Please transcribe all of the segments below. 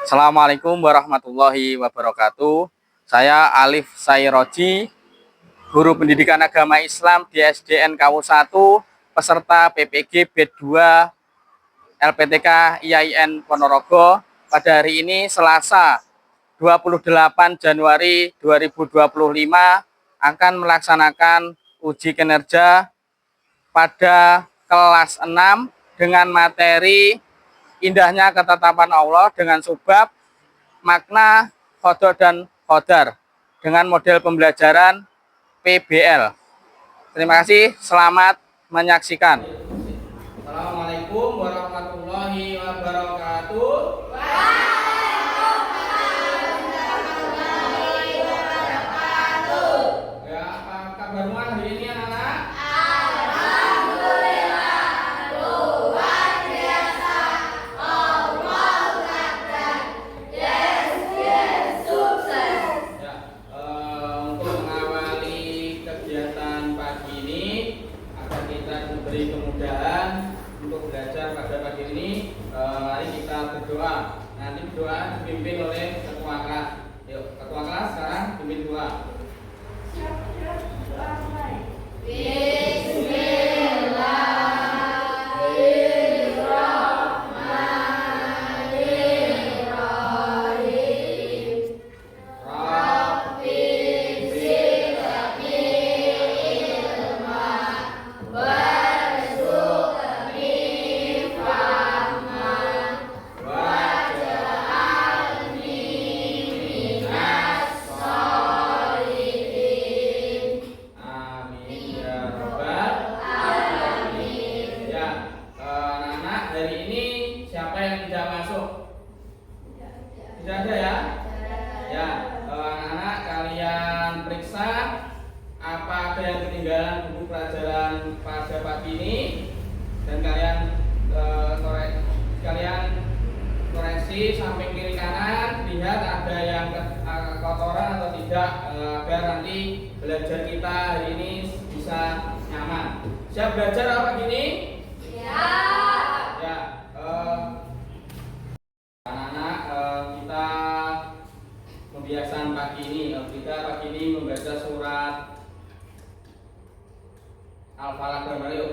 Assalamualaikum warahmatullahi wabarakatuh. Saya Alif Sairoji, guru pendidikan agama Islam di SDN KW 1, peserta PPG B2 LPTK IAIN Ponorogo. Pada hari ini Selasa 28 Januari 2025 akan melaksanakan uji kinerja pada kelas 6 dengan materi Indahnya Ketetapan Allah dengan subbab makna khodar dan khodar dengan model pembelajaran PBL. Terima kasih, selamat menyaksikan. Assalamualaikum warahmatullahi wabarakatuh. Ya, apa kabarmu hari ini anak-anak? Beri kemudahan untuk belajar pada pagi ini. Mari kita berdoa. Nanti berdoa dipimpin oleh ketua kelas. Yuk, ketua kelas sekarang pimpin doa. Tidak ada ya? Ya, anak-anak kalian periksa apa ada yang ketinggalan buku pelajaran pada pagi ini dan kalian koreksi samping kiri kanan, lihat ada yang kotoran atau tidak agar nanti belajar kita hari ini bisa nyaman. Siap belajar apa gini? Ya. Ya. Kebiasaan pagi ini, kita pagi ini membaca surat Al-Falaq dan Yuk.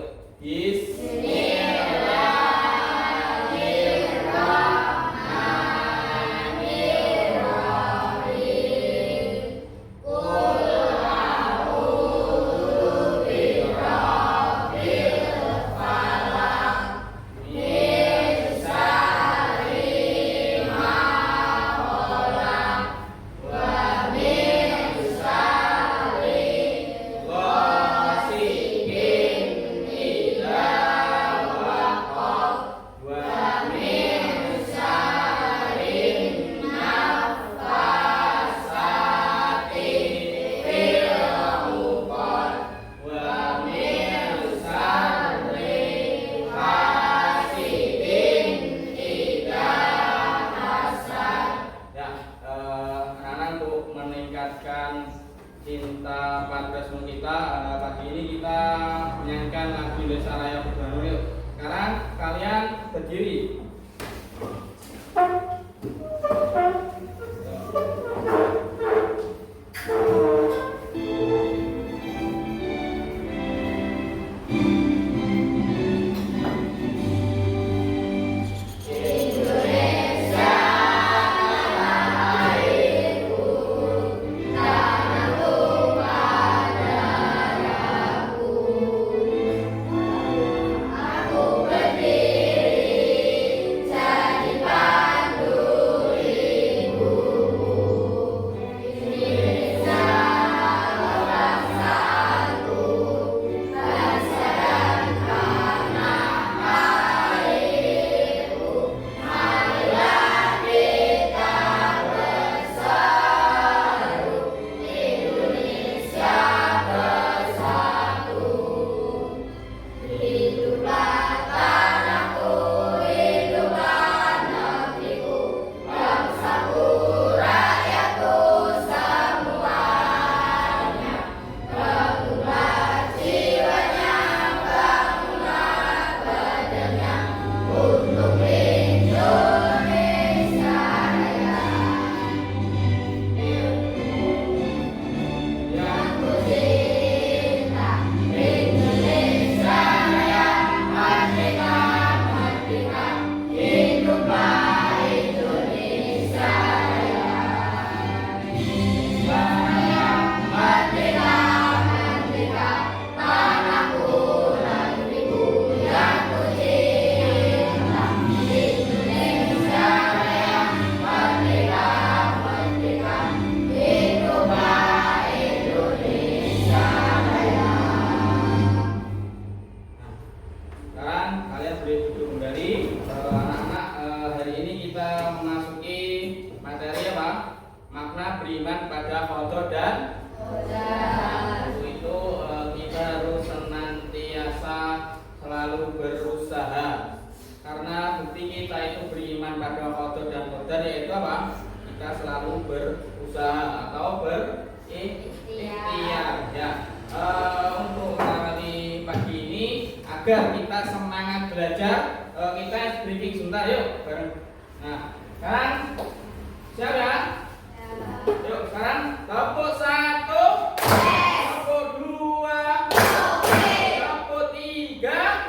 Cinta patriotisme kita, pagi ini kita menyanyikan lagu Indonesia Raya Bersama. Yuk, sekarang kalian berdiri. Sekarang kalian boleh duduk kembali. Anak-anak, hari ini kita memasuki materi apa? Makna beriman pada qada dan qadar. Itu kita harus senantiasa selalu berusaha. Karena bukti kita itu beriman pada qada dan qadar yaitu apa? Kita selalu berusaha atau berikhtiar. Ya. Untuk kali pagi ini agar kita semangat belajar, kita briefing sebentar yuk bareng. Nah, sekarang siap ya? Yuk sekarang tepuk 1, tepuk 2, tepuk 3,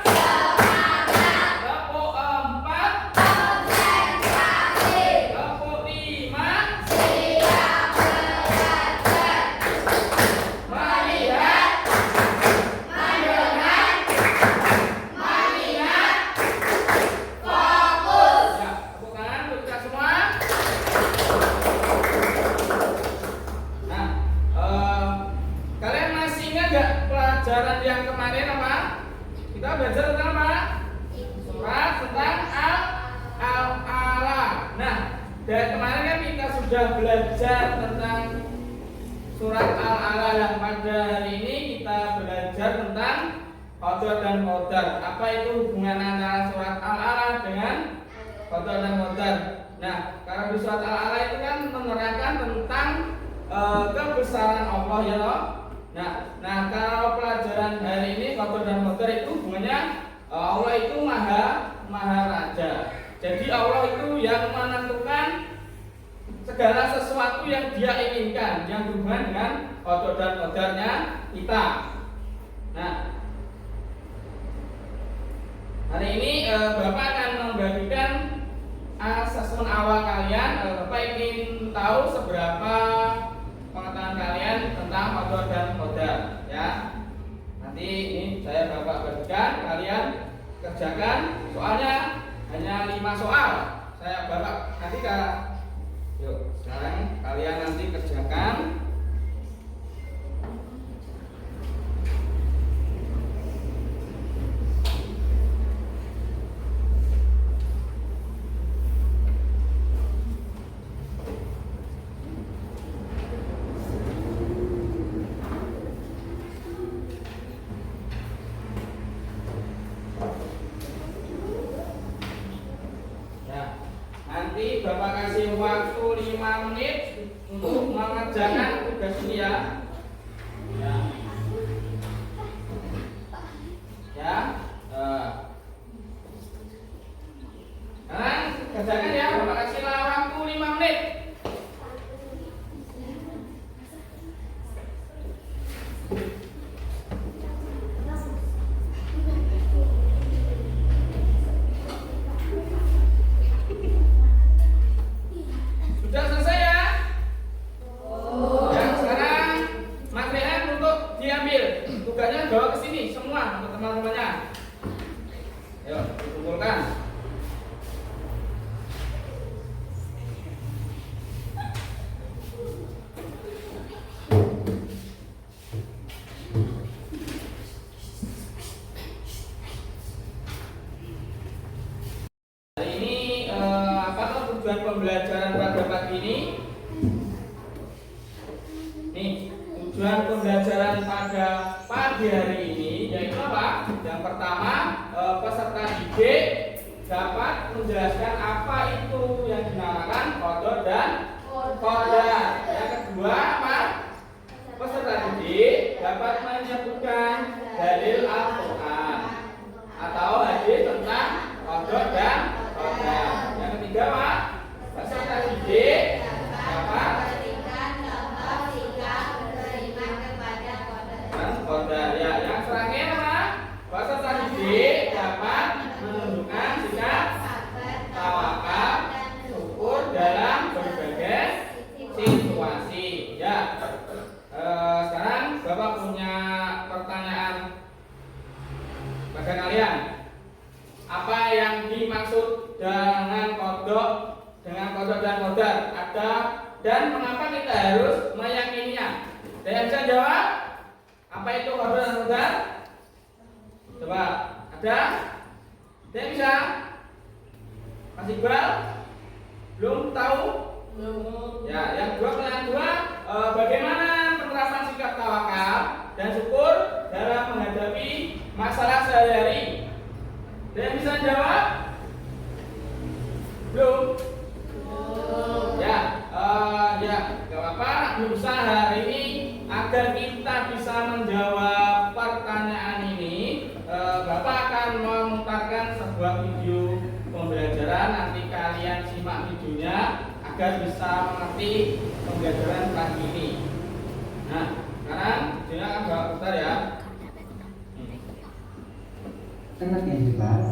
tepuk 4, tepuk 5. Pelajaran yang kemarin apa? Kita belajar tentang apa? Surat tentang Al-A'la. Nah, dari kemarin kan kita sudah belajar tentang surat Al-A'la. Dan pada hari ini kita belajar tentang qada dan qadar. Apa itu hubungan antara surat Al-A'la dengan qada dan qadar? Nah, karena di surat Al-A'la itu kan menerangkan tentang kebesaran Allah ya loh. Nah, kalau pelajaran hari ini qada dan qadar itu hubungannya Allah itu maha raja. Jadi Allah itu yang menentukan segala sesuatu yang Dia inginkan yang berhubungan dengan qada dan qadarnya kita. Nah, hari ini Bapak akan membagikan asesmen awal kalian. Bapak ingin tahu seberapa pengetahuan kalian tentang qada dan qadar ya. Nanti ini saya Bapak bagikan, kalian kerjakan. Soalnya hanya 5 soal. Saya Bapak nanti yuk, sekarang kalian nanti kerjakan. Nanti Bapak kasih waktu 5 menit untuk mengerjakan tugas ini ya. Sekarang kerjakan ya, Bapak kasih waktu 5 menit. Sudah selesai ya? Ya, sekarang material untuk diambil. Tugasnya bawa ke sini semua untuk teman-temannya. Ayo, dikumpulkan. Hari ini apa tujuan pembelajaran pada pagi ini? Nih, tujuan pembelajaran pada pagi hari ini yaitu apa? Yang pertama, peserta didik dapat menjelaskan apa itu yang dinamakan qada dan qadar. Yang kedua, apa? Peserta didik dapat menyebutkan dalil Al-Qur'an atau hadis tentang qada dan qadar. Yang ketiga, Pak, peserta didik dapat qadar. Ya, yang terakhir apa? Peserta didik dapat menunjukkan sikap tawakal, syukur dalam berbagai situasi. Ya. Sekarang Bapak punya pertanyaan pada kalian. Apa yang dimaksud dengan qada dan qadar? Ada dan mengapa kita harus meyakininya? Ada yang bisa jawab? Apa itu qada dan qadar? Coba, ada? Tidak bisa? Masih Iqbal? Belum tahu? Ya, yang kedua, bagaimana penerapan sikap tawakal dan syukur dalam menghadapi masalah sehari-hari? Ada yang bisa jawab? Belum? Ya, gak apa-apa. Berusaha hari ini agar kita bisa menjawab pertanyaan ini. Bapak akan memutarkan sebuah video pembelajaran. Nanti kalian simak videonya agar bisa mengerti pembelajaran pagi ini. Nah, sekarang videonya akan Bapak putar ya. Anak yang jelas,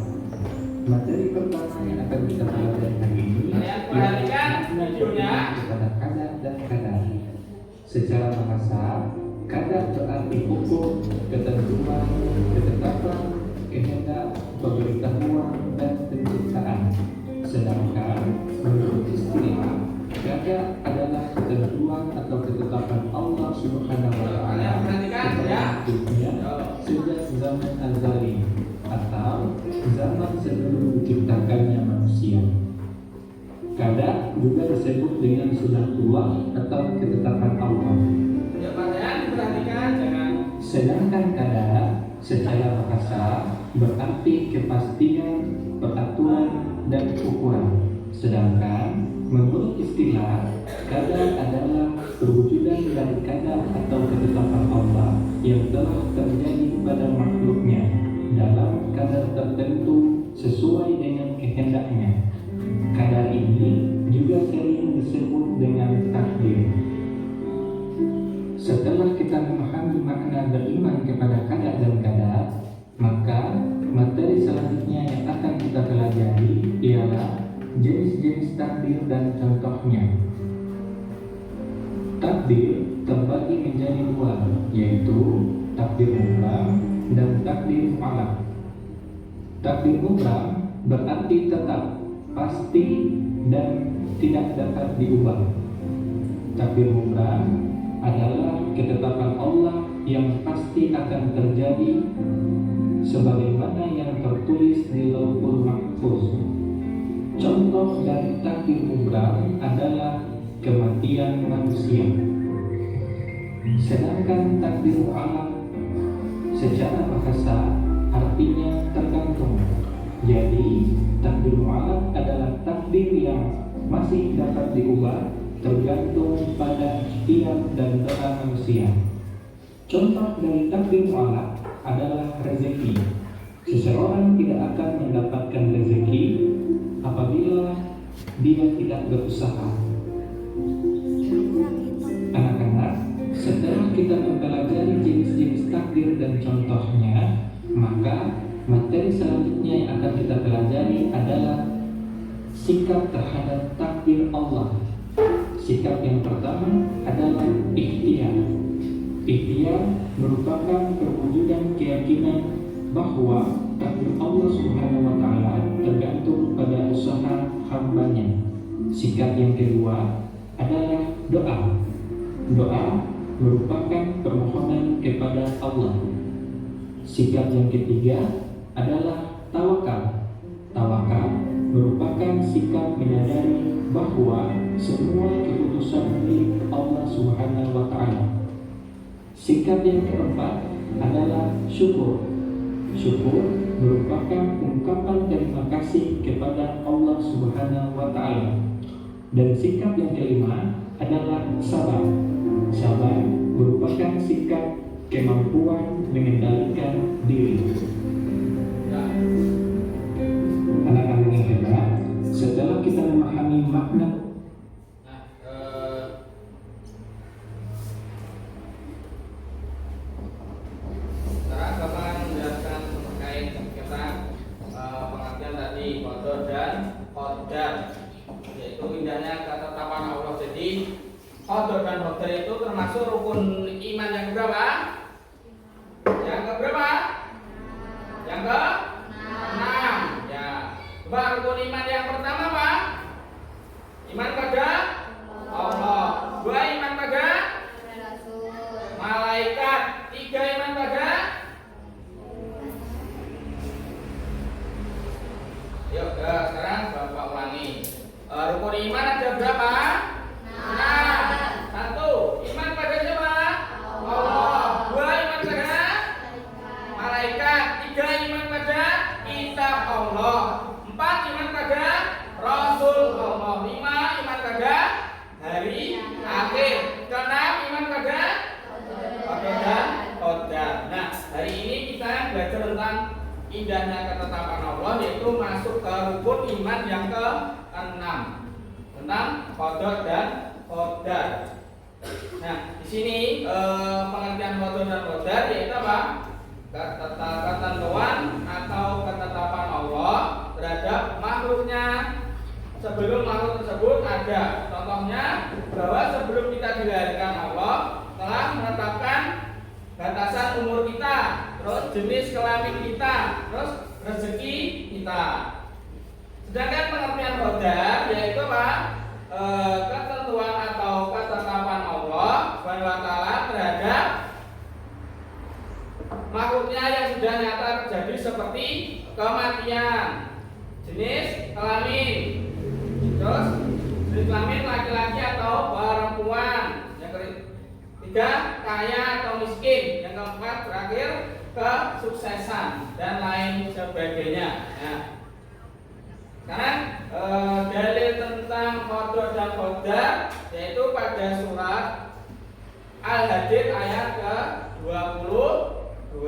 materi pertama yang akan kita pelajari hari ini Kalian perhatikan videonya. Kepada kadar dan kadar. Secara bahasa, kadar berarti hukum, ketentuan, ketetapan, kehendak, pemberitahuan, dan penciptaan. Sedangkan menurut istilah, kadar adalah ketentuan atau ketetapan Allah Subhanahu wa Ta'ala sejak zaman azali atau zaman sebelum diciptakannya manusia. Kadar juga disebut dengan sunatullah atau ketetapan Allah. Sedangkan kadar secara bahasa berarti kepastian, peraturan, dan ukuran. Sedangkan menurut istilah, kadar adalah perwujudan dari kadar atau ketetapan Allah yang telah terjadi pada makhluknya dalam kadar tertentu sesuai dengan kehendaknya. Kadar ini juga sering disebut dengan takdir. Setelah kita memahami makna beriman kepada kadar dan kadar, maka materi selanjutnya yang akan kita pelajari ialah jenis-jenis takdir dan contohnya. Takdir terbagi menjadi dua, yaitu takdir mubram dan takdir mu'allaq. Takdir mubram berarti tetap, pasti, dan tidak dapat diubah. Takdir mubram adalah ketetapan Allah yang pasti akan terjadi sebagaimana yang tertulis di Lauhul Mahfuz. Contoh dari takdir mubram adalah kematian manusia. Sedangkan takdir mu'allaq secara bahasa artinya tergantung. Jadi takdir mu'allaq adalah takdir yang masih dapat diubah tergantung pada ikhtiar dan doa manusia. Contoh dari takdir mu'allaq adalah rezeki. Seseorang tidak akan mendapatkan rezeki apabila dia tidak berusaha. Anak-anak, setelah kita mempelajari jenis-jenis takdir dan contohnya, maka materi selanjutnya yang akan kita pelajari adalah sikap terhadap takdir Allah. Sikap yang pertama adalah ikhtiar. Ikhtiar merupakan perwujudan keyakinan bahwa takdir Allah Subhanahu wa Ta'ala tergantung pada usaha hambanya. Sikap yang kedua adalah doa. Doa merupakan permohonan kepada Allah. Sikap yang ketiga adalah tawakal. Tawakal merupakan sikap menyadari bahwa semua keputusan milik Allah Subhanahu wa Ta'ala. Sikap yang keempat adalah syukur. Syukur merupakan ungkapan terima kasih kepada Allah Subhanahu wa Ta'ala. Dan sikap yang kelima adalah sabar. Sabar merupakan sikap kemampuan mengendalikan diri. Anak-anak yang hebat, setelah kita memahami makna pengertian tadi qadar dan qadar, yaitu indahnya ketetapan Allah. Jadi qadar dan qadar itu termasuk rukun iman yang berapa? Yang keberapa? Yang ke-6. Ya. Coba rukun iman yang pertama apa? Iman pada Allah. 2 iman pada malaikat. 3 iman pada Rukun iman ada berapa? 6. 1. Iman pada siapa? Allah. 2. Iman pada malaikat. 3. Iman pada kitab Allah. 4. Iman pada Rasul Allah. 5. Iman pada hari akhir. 6. Iman pada qadar dan qadar. Nah, hari ini kita belajar tentang indahnya ketetapan Allah, yaitu masuk ke rukun iman yang ke-6 tentang qadar dan qadar. Nah, di sini pengertian qadar dan qadar yaitu apa? Ketentuan atau ketetapan Allah terhadap makhluknya sebelum makhluk tersebut ada. Contohnya bahwa sebelum kita dilahirkan Allah telah menetapkan batasan umur kita, terus jenis kelamin kita, terus rezeki kita. Sedangkan pengertian qadar yaitu apa? Ketentuan atau ketetapan Allah Subhanahu wa taala terhadap makhluknya yang sudah nyata terjadi seperti kematian, jenis kelamin, terus jenis kelamin laki-laki atau perempuan. Yang ketiga, kaya atau miskin. Yang keempat, terakhir, kesuksesan dan lain sebagainya. Nah, sekarang dalil tentang qadar dan qadar yaitu pada surat Al-Hadid ayat ke-22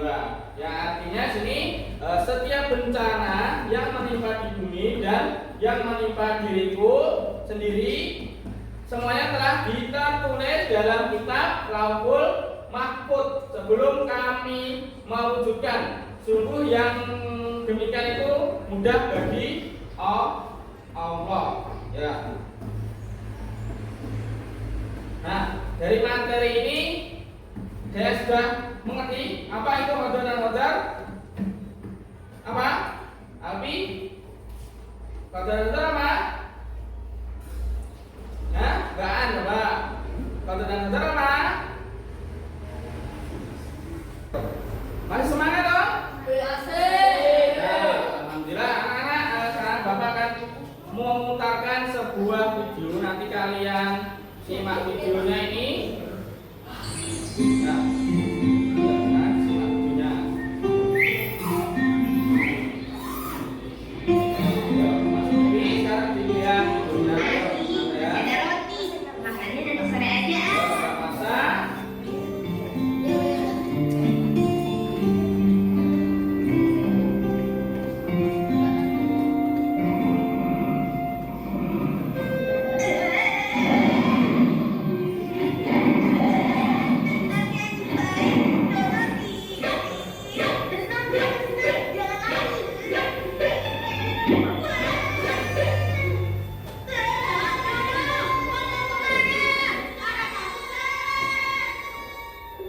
yang artinya sini setiap bencana yang menimpa di bumi dan yang menimpa diriku sendiri semuanya telah ditulis dalam kitab Lauhul Mahfuz sebelum kami mewujudkan. Sungguh yang demikian itu mudah bagi Allah. Ya. Nah, dari materi ini saya sudah mengerti apa itu qadar dan qadar. Apa? Alfi? Qadar dan qadar apa? Ya, gaan coba. Qadar dan qadar apa? Masih semangat toh? Ya, alhamdulillah anak-anak. Sekarang Bapak akan memutarkan sebuah video. Nanti kalian simak videonya ini. Nah, simak videonya. Ya, Mas Bibi sekarang dilihat videonya. Ya. Ada roti, makannya nanti sore aja. Masak.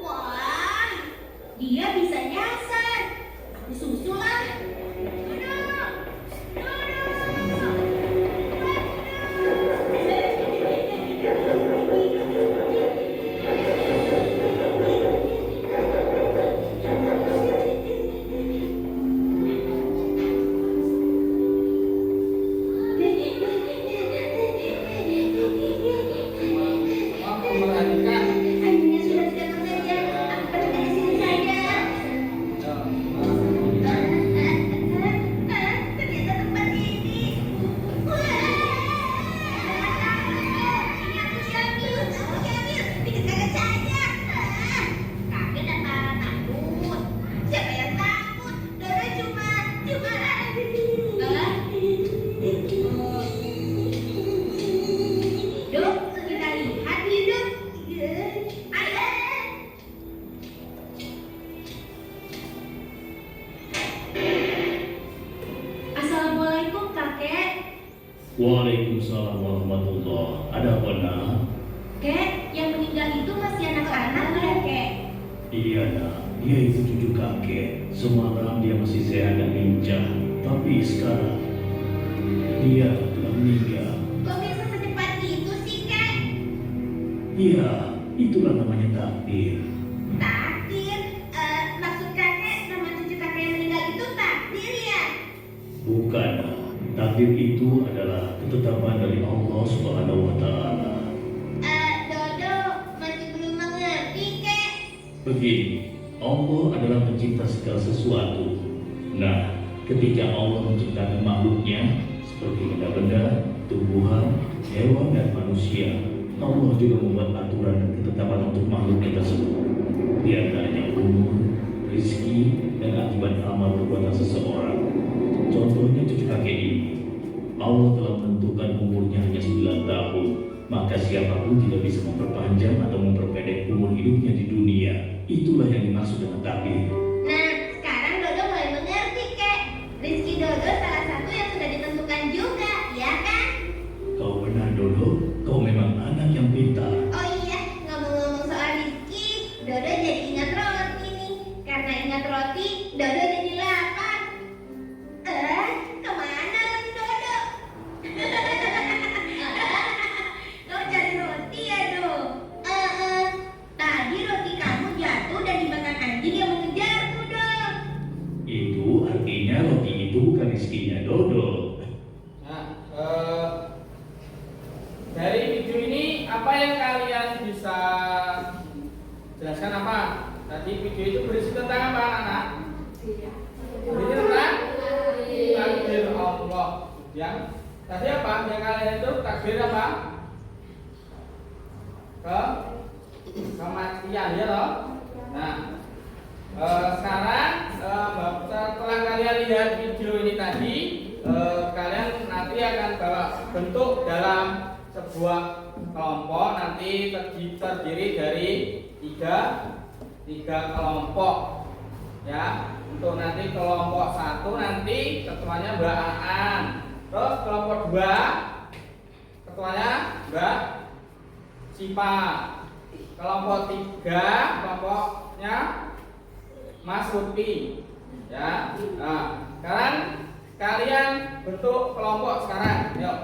Wah, dia bisa nyasar. Disusul lah. Semua memperhatikan. Akhirnya sudah datang saja. Aku pergi dari sini saja. Ternyata tempat ini. Wah, ini aku Syamil. Bikin kaget saja. Kaget apa takut? Siapa yang takut? Dora cuma. Dok, kita lihat hidup. Ayo. Assalamualaikum kakek. Waalaikumsalam warahmatullahi. Ada apa nak? Kek, yang meninggal itu masih anak-anak ya kek? Iya nak, dia itu cucu kakek. Semalam dia masih sehat dan lincah, tapi sekarang dia telah meninggal. Kok bisa secepat itu sih kek? Iya, itulah namanya takdir. Takdir? Maksud kakek nama cucu kakek yang meninggal itu takdir ya? Bukan nak, Takdir itu adalah ketetapan dari Allah Subhanahu wa Ta'ala. Dodo masih belum mengerti, kek. Begini, Allah adalah pencipta segala sesuatu. Nah, ketika Allah menciptakan makhluknya seperti benda-benda, tumbuhan, hewan, dan manusia, Allah juga membuat aturan dan ketetapan untuk makhluknya tersebut. Di antaranya umur, rezeki, dan akibat amal perbuatan seseorang. Contohnya cucu kakek ini. Allah telah menentukan umurnya hanya 9 tahun. Maka siapapun tidak bisa memperpanjang atau memperpendek umur hidupnya di dunia. Itulah yang dimaksud dengan takdir. Nah, sekarang Dodo mulai mengerti, kek. Rizki Dodo salah satu yang sudah ditentukan juga, ya kan? Kau benar, Dodo. Kau memang anak yang pintar. Oh iya, ngomong-ngomong soal Rizki, Dodo jadi ingat roti nih. Karena ingat roti, Dodo jadi lapar. Kemana roti Dodo? Kau cari roti ya, Do? Tadi roti kamu jatuh dan dimakan anjing yang mengejarku, Do. Itu artinya roti itu bukan rezekinya Dodo. Nah, dari video ini apa yang kalian bisa jelaskan apa? Tadi video itu berisi tentang apa, anak-anak? Berisi tentang takdir Allah. Yang tadi apa? Yang kalian itu takdir apa? Kematian, ya toh? Nah, sekarang setelah kalian lihat video ini tadi, kalian nanti akan bawa bentuk dalam sebuah kelompok, nanti terdiri dari tiga kelompok, ya. Untuk nanti kelompok 1 nanti ketuanya Mbak Aan, terus kelompok 2 ketuanya Mbak Sipa, kelompok 3 kelompoknya Mas Lutfi, ya. Nah, sekarang kalian bentuk kelompok sekarang, yuk.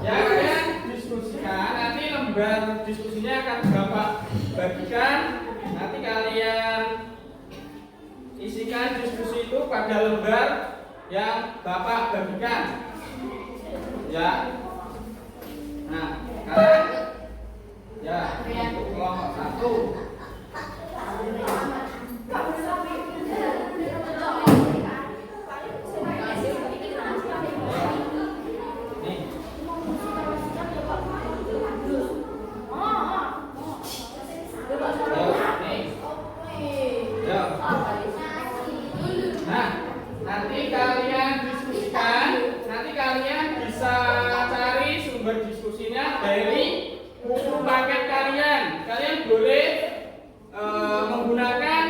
Ya, kalian diskusikan. Nanti lembar diskusinya akan Bapak bagikan. Nanti kalian isikan diskusi itu pada lembar yang Bapak bagikan, ya. Nah, sekarang ya untuk kelompok 1. Nah, nanti kalian diskusikan. Nanti kalian bisa cari sumber diskusinya dari buku paket kalian. Kalian boleh menggunakan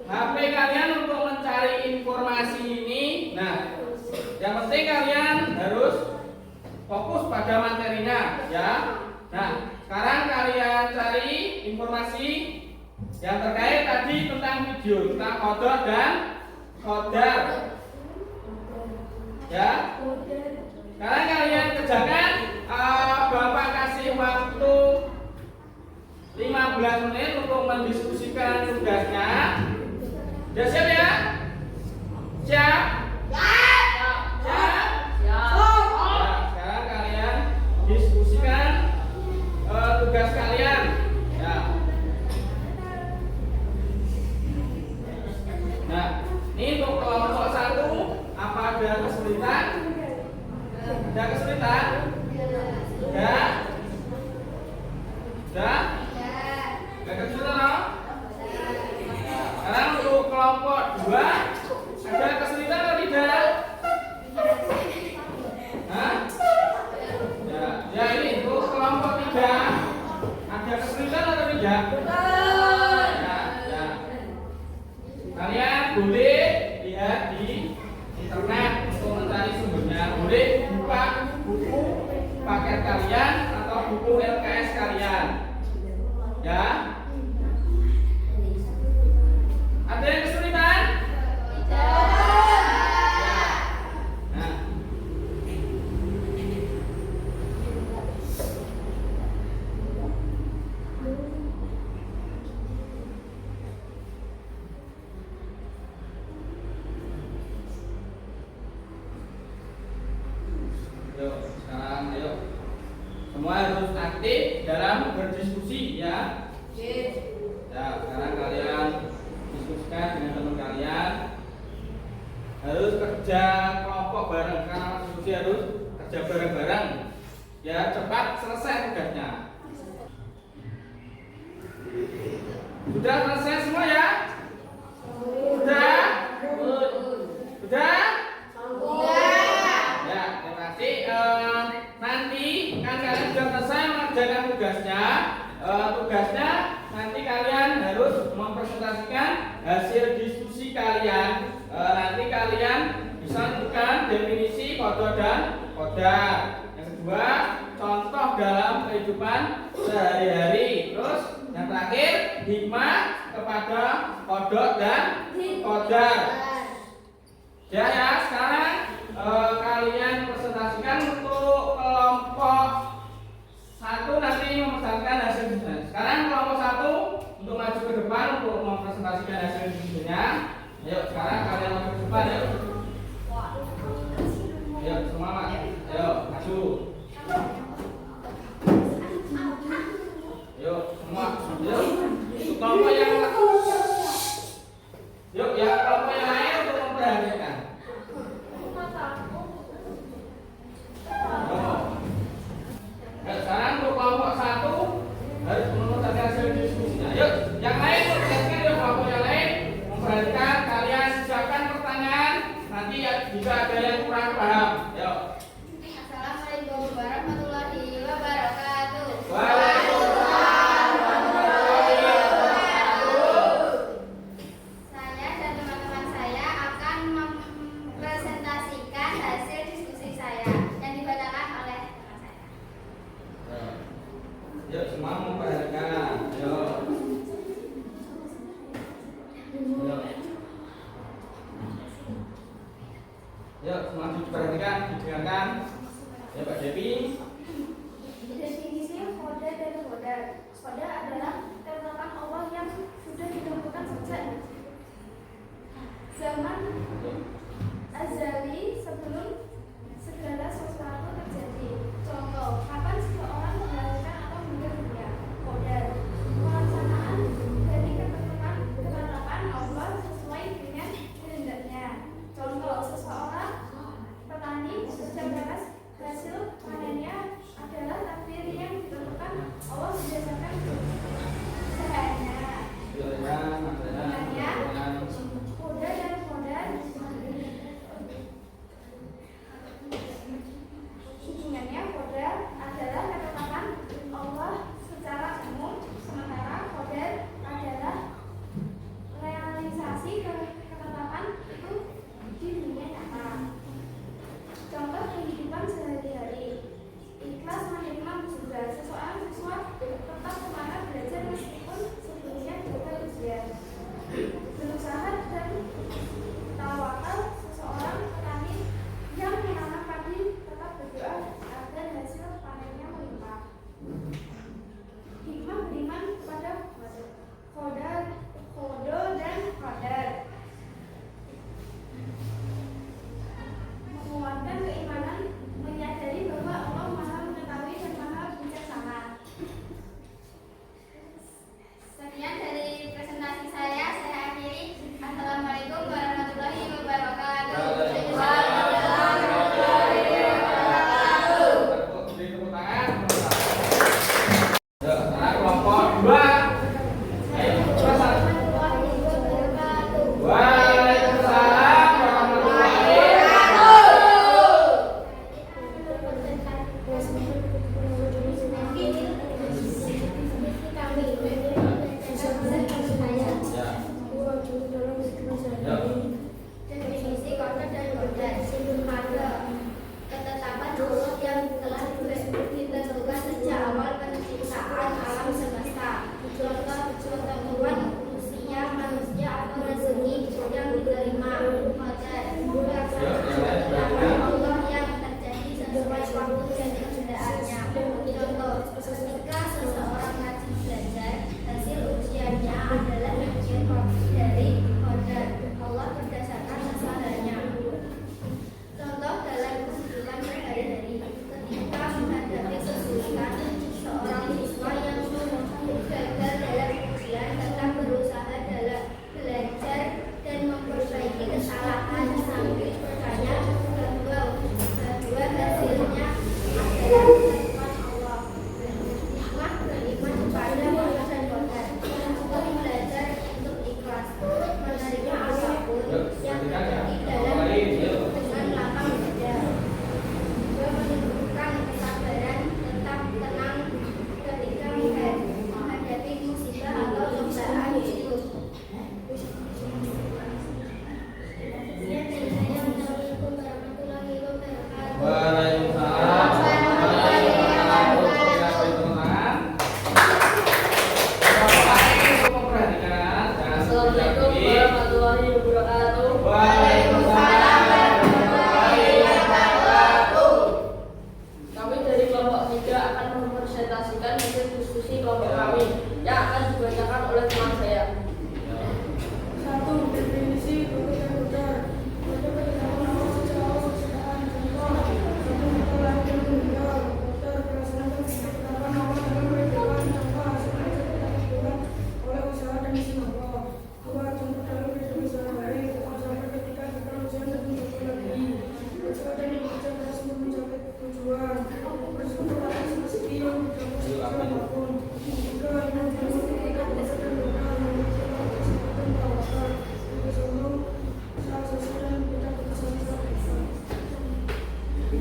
HP kalian untuk mencari informasi ini. Nah, yang penting kalian harus fokus pada materinya, ya. Nah, sekarang kalian cari informasi yang terkait tadi tentang video, tentang kodar dan kodar, ya. Sekarang kalian kerjakan. Bapak kasih waktu 15 menit untuk mendiskusikan tugasnya. Sudah siap ya? Siap? Siap? Ya, sekarang kalian diskusikan tugas kalian, ya. Nah, ini untuk kelompok 1, apa ada kesulitan? Ada kesulitan? Ya? Sudah? Ada kesulitan, no? Sekarang untuk kelompok 2, ada kesulitan atau tidak? Hah? Ya ini untuk kelompok 3, ada kesulitan atau tidak? Ya. Kalian boleh lihat di internet untuk mencari sumbernya. Boleh buka buku paket kalian atau buku LKS kalian, ya. Ada yang kesulitan? Nah, aktif dalam berdiskusi ya. Ya, sekarang kalian diskusikan dengan teman kalian. Harus kerja kelompok bareng, karena diskusi harus kerja bareng-bareng. Ya, cepat selesai tugasnya. Sudah selesai semua ya? Sudah? Sudah? Ya, terima kasih. Nanti kan kalian sudah selesai mengerjakan tugasnya. Tugasnya nanti kalian harus mempresentasikan hasil diskusi kalian. Nanti kalian bisa menentukan definisi kodok dan kodar. Yang kedua, contoh dalam kehidupan sehari-hari. Terus yang terakhir, hikmah kepada kodok dan kodar. Ya, sekarang kalian presentasikan untuk kelompok 1 nanti mempresentasikan hasil diskusinya. Sekarang kelompok 1 untuk maju ke depan untuk mempresentasikan hasil diskusinya. Ayo, sekarang kalian maju ke depan ya. Ayo, semua Mas. Ayo, maju. Ayo, semua. Ayo. Untuk kelompok yang yuk, yang kelompok yang lain untuk memperhatikan. Sekarang untuk kelompok 1 harus memperhatikan hasil diskusinya. Yuk, yang lain memperhatikan yuk, kelompok yang lain memperhatikan. Kalian siapkan pertanyaan. Nanti ya, jika ada yang kurang paham. Yuk. Assalamualaikum warahmatullahi wabarakatuh. Waalaikumsalam warahmatullahi wabarakatuh. Saya dan teman-teman saya akan mempresentasikan hasil diskusi saya yang dibacakan oleh teman saya. Yuk, semua memperhatikan. Yuk. Yuk, semua diperhatikan, didengarkan. Ya, Pak Devi. Definisi khoda dan kodar. Khoda adalah ketetapan Allah yang sudah ditentukan sejak zaman azali sebelum segala sesuatu terjadi. Contoh, kapan seseorang melahirkan atau meninggal dunia. Kodar, pelaksanaan dari ketetapan Allah sesuai dengan kehendaknya. Contoh, seseorang petani beras hasil panennya adalah takdir yang ditentukan Allah berdasarkan usahanya. Koda dan kodar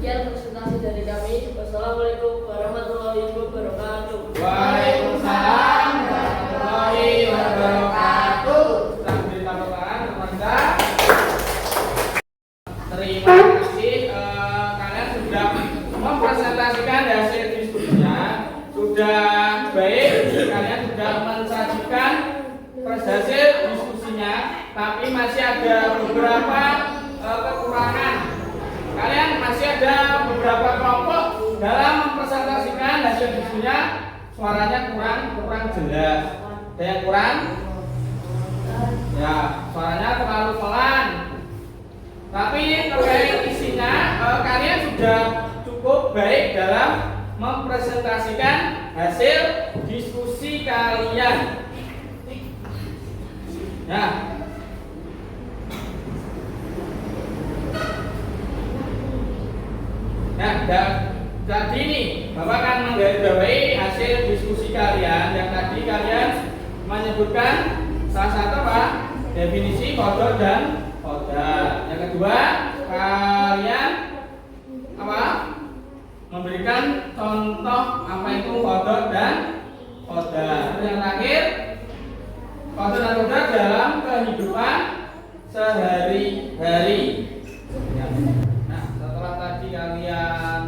Sekian presentasi dari kami. Wassalamualaikum warahmatullahi wabarakatuh. Waalaikumsalam warahmatullahi wabarakatuh. Kita beri tepuk tangan kepada. Terima kasih, kalian sudah mempresentasikan hasil diskusinya. Sudah baik, kalian sudah mensajikan hasil diskusinya, tapi masih ada beberapa kekurangan. Kalian masih ada beberapa kelompok dalam mempresentasikan hasil diskusinya, suaranya kurang jelas. Ada yang kurang? Ya, suaranya terlalu pelan. Tapi terkait isinya, kalian sudah cukup baik dalam mempresentasikan hasil diskusi kalian. Nah, tadi nih Bapak akan menggarisbawahi hasil diskusi kalian. Yang tadi kalian menyebutkan salah satu apa? Definisi kodok dan kodar. Yang kedua, kalian apa? Memberikan contoh apa itu kodok dan kodar. Yang terakhir, kodok dan kodar dalam kehidupan sehari-hari. Nah, setelah tadi kalian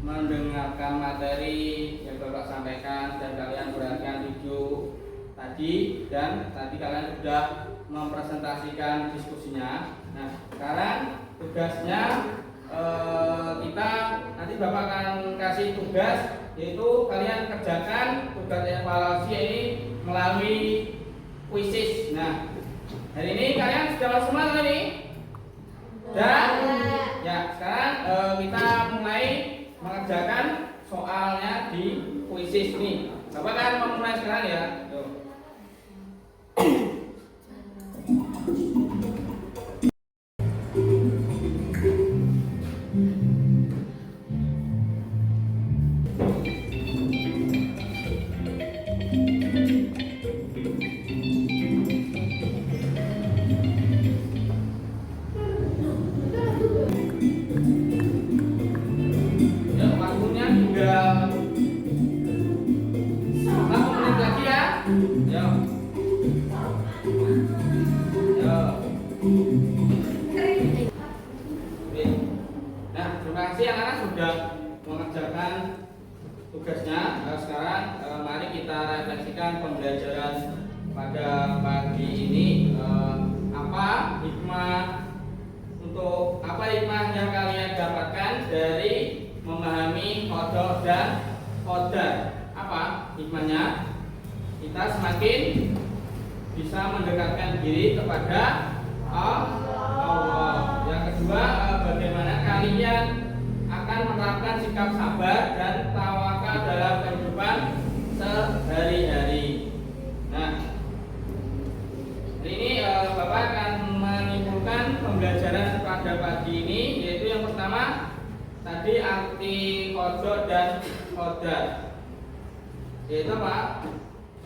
mendengarkan materi yang Bapak sampaikan dan kalian perhatikan video tadi, dan tadi kalian sudah mempresentasikan diskusinya. Nah, sekarang tugasnya kita nanti Bapak akan kasih tugas, yaitu kalian kerjakan tugas evaluasi ini melalui kuisis. Nah, hari ini kalian sudah langsung semua ini. Dan ya, sekarang kita mulai mengerjakan soalnya di kuisis ini. Bapak akan memulai sekarang ya. Tuh. Tugasnya. Sekarang mari kita refleksikan pembelajaran pada pagi ini. Apa hikmah yang kalian dapatkan dari memahami kodok dan kodar? Apa hikmahnya? Kita semakin bisa mendekatkan diri kepada Allah. Yang kedua, bagaimana kalian akan menerapkan sikap sabar dan tawakal dalam kehidupan sehari-hari. Nah, hari ini Bapak akan menyimpulkan pembelajaran pada pagi ini, yaitu yang pertama tadi arti kodok dan kodar. Yaitu apa?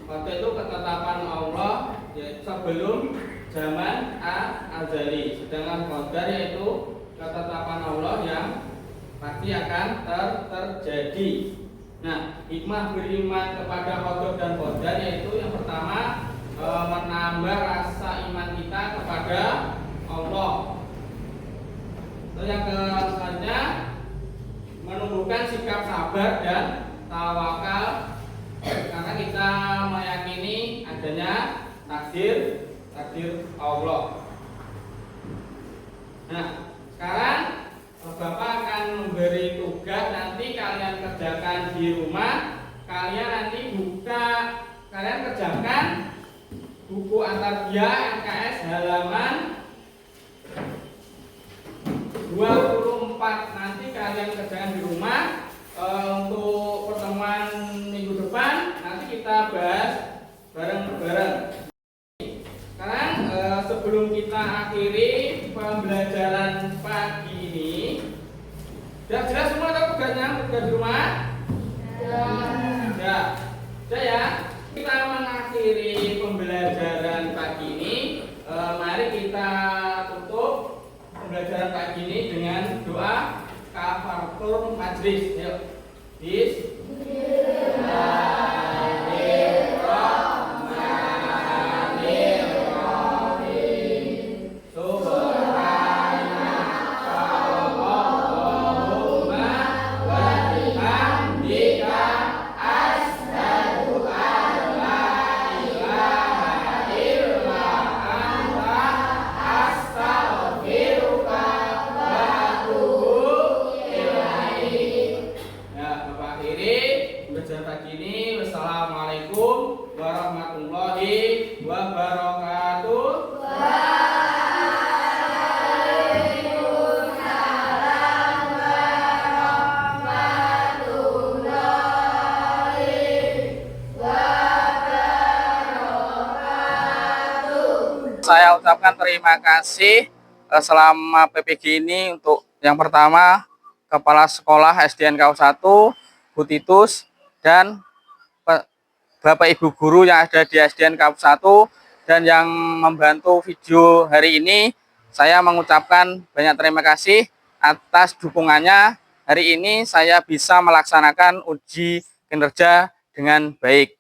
Kodok itu ketetapan Allah yaitu sebelum zaman azali, sedangkan kodar yaitu ketetapan Allah yang pasti akan terjadi. Nah, hikmah beriman kepada kodok dan kodar yaitu yang pertama, menambah rasa iman kita kepada Allah. Terus yang selanjutnya, menumbuhkan sikap sabar dan tawakal karena kita meyakini adanya takdir Allah. Nah, sekarang Bapak akan memberi tugas, nanti kalian kerjakan di rumah. Kalian kerjakan buku Antarbiyah MKS halaman 24. Nanti kalian kerjakan di rumah. Untuk pertemuan minggu depan nanti kita bahas bareng-bareng. Sekarang sebelum kita akhiri pembelajaran pagi ini, sudah jelas semua atau tugasnya? Tugas di rumah? Sudah ya. Kita mengakhiri pembelajaran pagi ini. Mari kita tutup pembelajaran pagi ini dengan doa. Tafakkur majlis. Yuk. Ya, Bapak akhiri belajar pagi ini. Wassalamualaikum warahmatullahi wabarakatuh. Saya ucapkan terima kasih selama PPG ini untuk yang pertama Kepala Sekolah SDN KU 1, Bu Titus, dan Bapak Ibu Guru yang ada di SDN KU 1 dan yang membantu video hari ini. Saya mengucapkan banyak terima kasih atas dukungannya. Hari ini saya bisa melaksanakan uji kinerja dengan baik.